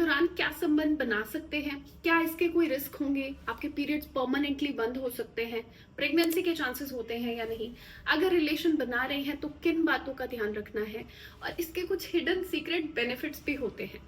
दौरान क्या संबंध बना सकते हैं, क्या इसके कोई रिस्क होंगे, आपके पीरियड्स परमानेंटली बंद हो सकते हैं, प्रेगनेंसी के चांसेस होते हैं या नहीं, अगर रिलेशन बना रहे हैं तो किन बातों का ध्यान रखना है, और इसके कुछ हिडन सीक्रेट बेनिफिट्स भी होते हैं।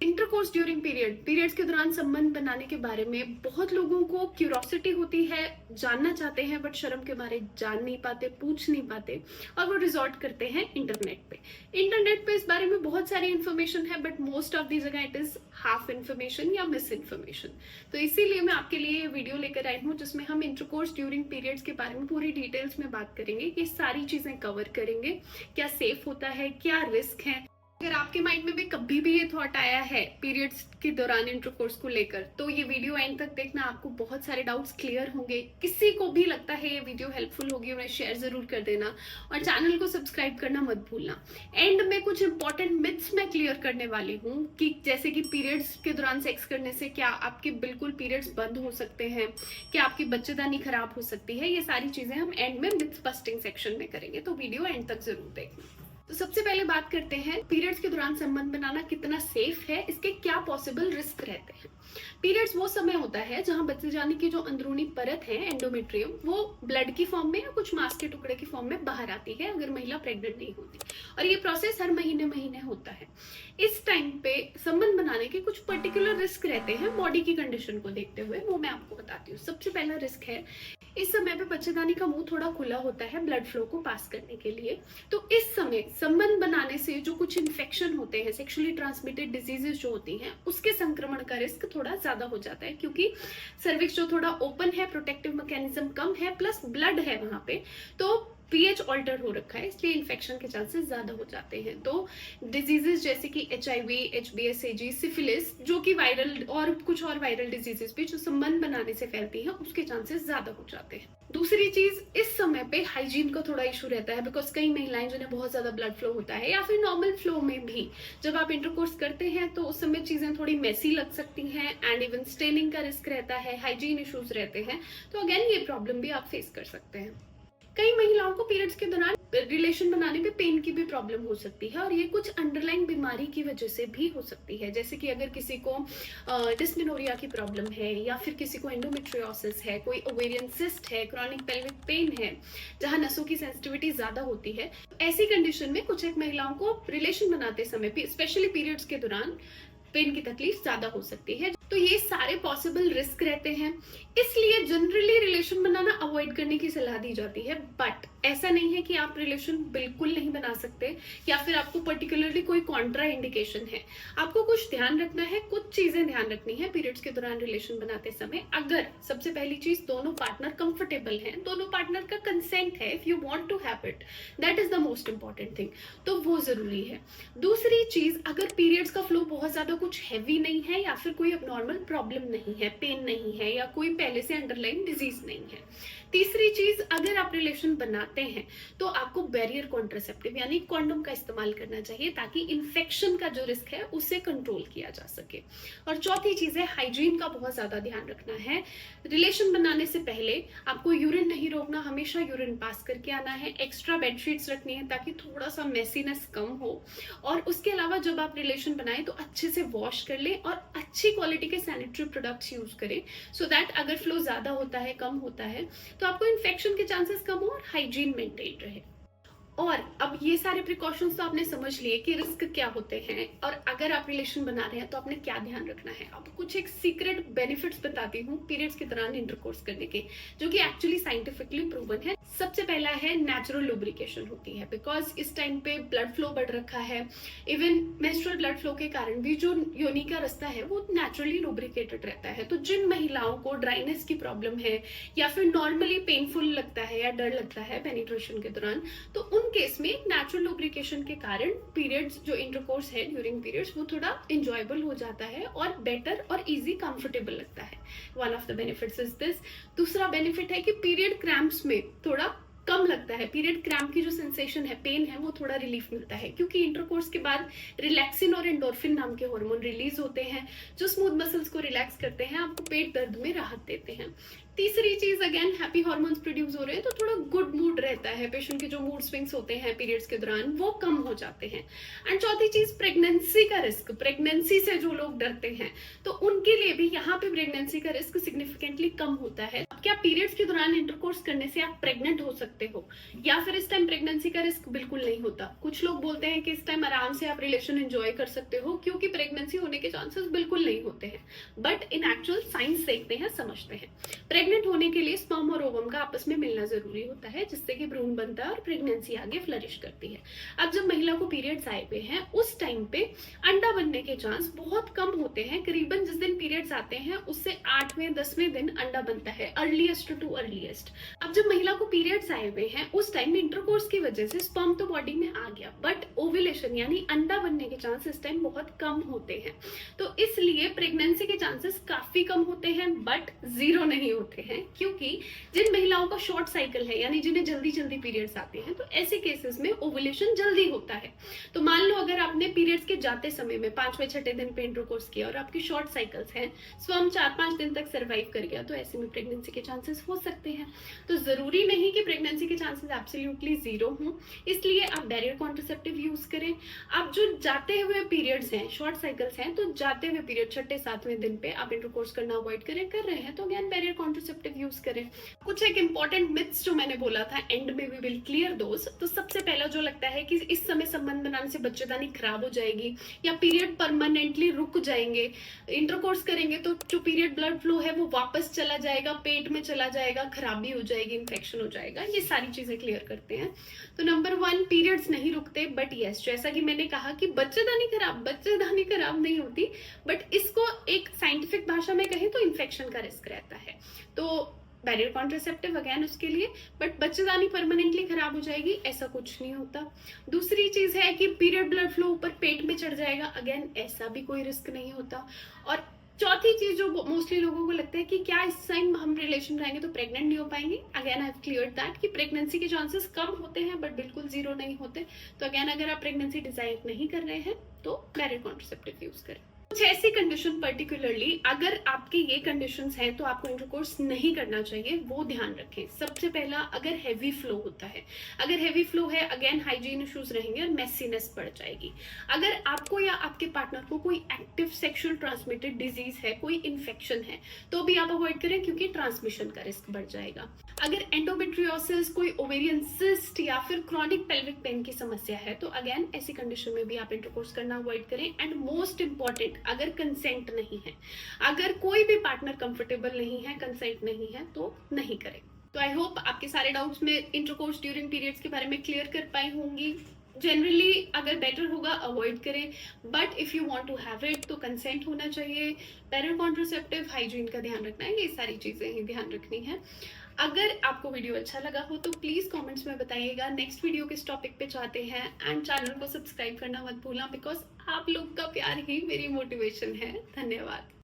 इंटरकोर्स ड्यूरिंग पीरियड्स के दौरान संबंध बनाने के बारे में बहुत लोगों को क्यूरोसिटी होती है, जानना चाहते हैं बट शर्म के बारे जान नहीं पाते, पूछ नहीं पाते, और वो रिजॉर्ट करते हैं इंटरनेट पे इस बारे में बहुत सारी इन्फॉर्मेशन है, बट मोस्ट ऑफ दी जगह इट इज हाफ इन्फॉर्मेशन या मिस इन्फॉर्मेशन। तो इसीलिए मैं आपके लिए ये वीडियो लेकर आई हूँ जिसमें हम इंटरकोर्स ड्यूरिंग पीरियड्स के बारे में पूरी डिटेल्स में बात करेंगे, ये सारी चीजें कवर करेंगे, क्या सेफ होता है, क्या रिस्क है। अगर आपके माइंड में भी कभी भी ये थॉट आया है पीरियड्स के दौरान इंटरकोर्स को लेकर, तो ये वीडियो एंड तक देखना, आपको बहुत सारे डाउट्स क्लियर होंगे। किसी को भी लगता है ये वीडियो हेल्पफुल होगी, उन्हें शेयर जरूर कर देना और चैनल को सब्सक्राइब करना मत भूलना। एंड में कुछ इंपॉर्टेंट मिथ्स मैं क्लियर करने वाली हूँ कि जैसे कि पीरियड्स के दौरान सेक्स करने से क्या आपके बिल्कुल पीरियड्स बंद हो सकते हैं, क्या आपकी बच्चेदानी खराब हो सकती है, ये सारी चीजें हम एंड में मिथ बस्टिंग सेक्शन में करेंगे, तो वीडियो एंड तक जरूर देखना। तो सबसे पहले बात करते हैं पीरियड्स के दौरान संबंध बनाना कितना सेफ है, इसके क्या पॉसिबल रिस्क रहते हैं। पीरियड्स वो समय होता है जहां बच्चेदानी की जो अंदरूनी परत है एंडोमेट्रियम, वो ब्लड की फॉर्म में या कुछ मांस के टुकड़े की फॉर्म में बाहर आती है अगर महिला प्रेग्नेंट नहीं होती, और ये प्रोसेस हर महीने होता है। इस टाइम पे संबंध बनाने के कुछ पर्टिकुलर रिस्क रहते हैं बॉडी की कंडीशन को देखते हुए, वो मैं आपको बताती हूँ। सबसे पहला रिस्क है, इस समय पे बच्चेदानी का मुंह थोड़ा खुला होता है ब्लड फ्लो को पास करने के लिए, तो इस समय संबंध बनाने से जो कुछ इन्फेक्शन होते हैं, सेक्सुअली ट्रांसमिटेड डिजीजेस जो होती हैं, उसके संक्रमण का रिस्क थोड़ा ज्यादा हो जाता है, क्योंकि सर्विक्स जो थोड़ा ओपन है, प्रोटेक्टिव मैकेनिज्म कम है, प्लस ब्लड है वहां पे, तो पीएच ऑल्टर हो रखा है, इसलिए इन्फेक्शन के चांसेस ज्यादा हो जाते हैं। तो डिजीजेस जैसे कि HIV, HBsAg, सिफिलिस, जो कि वायरल और कुछ और वायरल डिजीजेस भी जो संबंध बनाने से फैलती हैं, उसके चांसेस ज्यादा हो जाते हैं। दूसरी चीज, इस समय पे हाइजीन का थोड़ा इशू रहता है, बिकॉज कई महिलाएं जिन्हें बहुत ज्यादा ब्लड फ्लो होता है या फिर नॉर्मल फ्लो में भी जब आप इंटरकोर्स करते हैं तो उस समय चीजें थोड़ी मेसी लग सकती हैं, एंड इवन स्टेनिंग का रिस्क रहता है, हाइजीन इश्यूज रहते हैं, तो अगेन ये प्रॉब्लम भी आप फेस कर सकते हैं। कई महिलाओं को पीरियड्स के दौरान रिलेशन बनाने में पेन की भी प्रॉब्लम हो सकती है, और ये कुछ अंडरलाइन बीमारी की वजह से भी हो सकती है, जैसे कि अगर किसी को डिस्मेनोरिया की प्रॉब्लम है, या फिर किसी को एंडोमेट्रियोसिस है, कोई ओवेरियन सिस्ट है, क्रॉनिक पेल्विक पेन है जहां नसों की सेंसिटिविटी ज्यादा होती है, ऐसी कंडीशन में कुछ एक महिलाओं को रिलेशन बनाते समय स्पेशली पीरियड्स के दौरान पेन की तकलीफ ज्यादा हो सकती है। तो ये सारे पॉसिबल रिस्क रहते हैं, इसलिए जनरली रिलेशन बनाना अवॉइड करने की सलाह दी जाती है। बट ऐसा नहीं है कि आप रिलेशन बिल्कुल नहीं बना सकते, या फिर आपको पर्टिकुलरली कोई कॉन्ट्रा इंडिकेशन है। आपको कुछ ध्यान रखना है, कुछ चीजें ध्यान रखनी है पीरियड्स के दौरान रिलेशन बनाते समय। अगर सबसे पहली चीज, दोनों पार्टनर कंफर्टेबल हैं, दोनों पार्टनर का कंसेंट है, if you want to have it, that is the most important thing, तो वो जरूरी है। दूसरी चीज, अगर पीरियड्स का फ्लो बहुत ज्यादा कुछ हैवी नहीं है, या फिर कोई नॉर्मल प्रॉब्लम नहीं है, पेन नहीं है, या कोई पहले से अंडरलाइन डिजीज नहीं है। तीसरी चीज, अगर आप रिलेशन बनाते हैं तो आपको बैरियर कॉन्ट्रासेप्टिव यानी कॉन्डोम का इस्तेमाल करना चाहिए, ताकि इन्फेक्शन का जो रिस्क है उसे कंट्रोल किया जा सके। और चौथी चीज है, हाइजीन का बहुत ज्यादा ध्यान रखना है। रिलेशन बनाने से पहले आपको यूरिन नहीं रोकना, हमेशा यूरिन पास करके आना है। एक्स्ट्रा बेडशीट्स रखनी है ताकि थोड़ा सा मेसीनेस कम हो, और उसके अलावा जब आप रिलेशन बनाए तो अच्छे से वॉश कर ले और अच्छी क्वालिटी के सैनिटरी प्रोडक्ट्स यूज करें, सो दैट अगर फ्लो ज्यादा होता है, कम होता है, तो आपको इन्फेक्शन के चांसेस कम हो और हाइजीन मेंटेन रहे। और अब ये सारे प्रिकॉशंस तो आपने समझ लिए कि रिस्क क्या होते हैं, और अगर आप रिलेशन बना रहे हैं तो आपने क्या ध्यान रखना है। अब कुछ एक सीक्रेट बेनिफिट्स बताती हूँ पीरियड्स के दौरान इंटरकोर्स करने के, जो कि एक्चुअली साइंटिफिकली प्रूवन है। सबसे पहला है, नेचुरल लुब्रिकेशन होती है, बिकॉज इस टाइम पे ब्लड फ्लो बढ़ रखा है, इवन मेंस्ट्रुअल ब्लड फ्लो के कारण भी जो योनि का रास्ता है वो नेचुरली लुब्रिकेटेड रहता है। तो जिन महिलाओं को ड्राइनेस की प्रॉब्लम है, या फिर नॉर्मली पेनफुल लगता है या डर लगता है पेनिट्रेशन के दौरान, तो उन केस में नेचुरल लुब्रिकेशन के कारण पीरियड्स जो इंटरकोर्स है ड्यूरिंग पीरियड्स वो थोड़ा इंजॉयबल हो जाता है और बेटर और इजी कंफर्टेबल लगता है। One of the benefits is this. दूसरा बेनिफिट है कि पीरियड क्रैम्प्स में थोड़ा कम लगता है, पीरियड क्रैम्प की जो सेंसेशन है, पेन है, वो थोड़ा रिलीफ मिलता है, क्योंकि इंटरकोर्स के बाद रिलैक्सिन और एंडोर्फिन नाम के हार्मोन रिलीज होते हैं जो स्मूथ मसल्स को रिलैक्स करते हैं, आपको पेट दर्द में राहत देते हैं। तीसरी चीज अगेन हैप्पी हार्मोन्स प्रोड्यूस हो रहे हैं तो थोड़ा गुड मूड रहता है, पेशेंट के जो मूड स्विंग्स होते हैं पीरियड्स के दौरान वो कम हो जाते हैं। एंड चौथी चीज प्रेगनेंसी का रिस्क, प्रेगनेंसी से जो लोग डरते हैं तो उनके लिए भी यहाँ पे प्रेगनेंसी का रिस्क सिग्निफिकेंटली कम होता है। अब क्या पीरियड्स के दौरान इंटरकोर्स करने से आप प्रेग्नेंट हो सकते हो या फिर इस टाइम प्रेगनेंसी का रिस्क बिल्कुल नहीं होता? कुछ लोग बोलते हैं कि इस टाइम आराम से आप रिलेशन एंजॉय कर सकते हो क्योंकि प्रेगनेंसी होने के चांसेस बिल्कुल नहीं होते हैं। बट इन एक्चुअल साइंस देखते हैं, समझते हैं, प्रेग्नेंट होने के लिए स्पर्म और ओवम का आपस में मिलना जरूरी होता है जिससे कि भ्रूण बनता है और प्रेगनेंसी आगे फ्लरिश करती है। अब जब महिला को पीरियड्स आए हुए हैं उस टाइम पे अंडा बनने के चांस बहुत कम होते हैं। करीबन जिस दिन पीरियड्स आते हैं उससे 8वें 10वें दिन अंडा बनता है, अर्लीस्ट टू अर्लीस्ट। अब जब महिला को पीरियड्स आए हुए हैं उस टाइम इंटरकोर्स की वजह से स्पर्म तो बॉडी में आ गया बट ओव्यूलेशन यानी अंडा बनने के चांस इस टाइम बहुत कम होते हैं। तो इसलिए प्रेगनेंसी के चांसेस काफी कम होते हैं बट जीरो नहीं होते हैं, क्योंकि जिन महिलाओं का शॉर्ट साइकिल है यानी जिन्हें जल्दी जल्दी पीरियड्स आते हैं तो ऐसे केसेस में ओव्यूलेशन जल्दी होता है। तो मान लो अगर आपने पीरियड्स के जाते समय में 5वें 6ठे दिन पे इंटरकोर्स किया और आपकी शॉर्ट साइकिल्स हैं, स्पर्म 4-5 दिन तक सर्वाइव कर गया, तो ऐसे में प्रेगनेंसी के चांसेस हो सकते हैं। तो जरूरी नहीं कि प्रेगनेंसी के चांसेस एब्सोल्युटली जीरो हों, इसलिए आप बैरियर कॉन्ट्रासेप्टिव यूज करें। आप जो जाते हुए पीरियड्स हैं, शॉर्ट साइकिल्स हैं, तो जाते हुए पीरियड 6-7वें दिन पे आप इंटरकोर्स करना अवॉइड करें, कर रहे हैं तो अगेन बैरियर कॉन्ट्रासेप्टिव यूज करें। कुछ एक इंपॉर्टेंट मिथ्स जो मैंने बोला था एंड में वी विल क्लियर दोस। तो सबसे पहला जो लगता है कि इस समय संबंध बनाने से बच्चेदानी खराब हो जाएगी या पीरियड परमानेंटली रुक जाएंगे, इंटरकोर्स करेंगे तो जो पीरियड ब्लड फ्लो है वो वापस चला जाएगा, पेट में चला जाएगा, खराबी हो जाएगी, इन्फेक्शन हो जाएगा। ये सारी चीजें क्लियर करते हैं। तो नंबर 1, पीरियड्स नहीं रुकते बट यस, जैसा कि मैंने कहा कि बच्चेदानी खराब नहीं होती, बट इसको एक साइंटिफिक भाषा में कहें तो इन्फेक्शन का रिस्क रहता है। तो बैरियर कॉन्ट्रासेप्टिव अगेन उसके लिए, बट बच्चेदानी परमानेंटली खराब हो जाएगी ऐसा कुछ नहीं होता। दूसरी चीज है कि पीरियड ब्लड फ्लो ऊपर पेट में चढ़ जाएगा, अगेन ऐसा भी कोई रिस्क नहीं होता। और चौथी चीज जो मोस्टली लोगों को लगता है कि क्या इस टाइम हम रिलेशन रहेंगे तो प्रेग्नेंट नहीं हो पाएंगे, again I have cleared that कि प्रेगनेंसी के चांसेस कम होते हैं बट बिल्कुल जीरो नहीं होते। तो अगेन अगर आप प्रेगनेंसी डिजायर नहीं कर रहे हैं तो बैरियर कॉन्ट्रासेप्टिव यूज करें। कुछ ऐसी कंडीशन पर्टिकुलरली अगर आपके ये कंडीशंस हैं तो आपको इंटरकोर्स नहीं करना चाहिए, वो ध्यान रखें। सबसे पहला, अगर हैवी फ्लो होता है, अगर हैवी फ्लो है अगेन हाइजीन इश्यूज रहेंगे और मेसीनेस बढ़ जाएगी। अगर आपको या आपके पार्टनर को कोई एक्टिव सेक्सुअल ट्रांसमिटेड डिजीज है, कोई इन्फेक्शन है, तो भी आप अवॉइड करें क्योंकि ट्रांसमिशन का रिस्क बढ़ जाएगा। अगर एंडोमेट्रियोसिस, कोई ओवेरियन सिस्ट या फिर क्रॉनिक पेल्विक पेन की समस्या है तो अगेन ऐसी कंडीशन में भी आप इंटरकोर्स करना अवॉइड करें। एंड मोस्ट इंपॉर्टेंट, अगर कंसेंट नहीं है, अगर कोई भी पार्टनर कंफर्टेबल नहीं है, कंसेंट नहीं है तो नहीं करें। तो आई होप आपके सारे डाउट्स में इंटरकोर्स ड्यूरिंग पीरियड्स के बारे में क्लियर कर पाई होंगी। जनरली अगर बेटर होगा अवॉइड करें, but if you want to have it तो कंसेंट होना चाहिए, बैरियर कॉन्ट्रासेप्टिव, हाइजीन का ध्यान रखना है, ये सारी चीजें ही ध्यान रखनी है। अगर आपको वीडियो अच्छा लगा हो तो प्लीज कमेंट्स में बताइएगा नेक्स्ट वीडियो किस टॉपिक पे चाहते हैं, एंड चैनल को सब्सक्राइब करना मत भूलना बिकॉज आप लोग का प्यार ही मेरी मोटिवेशन है। धन्यवाद।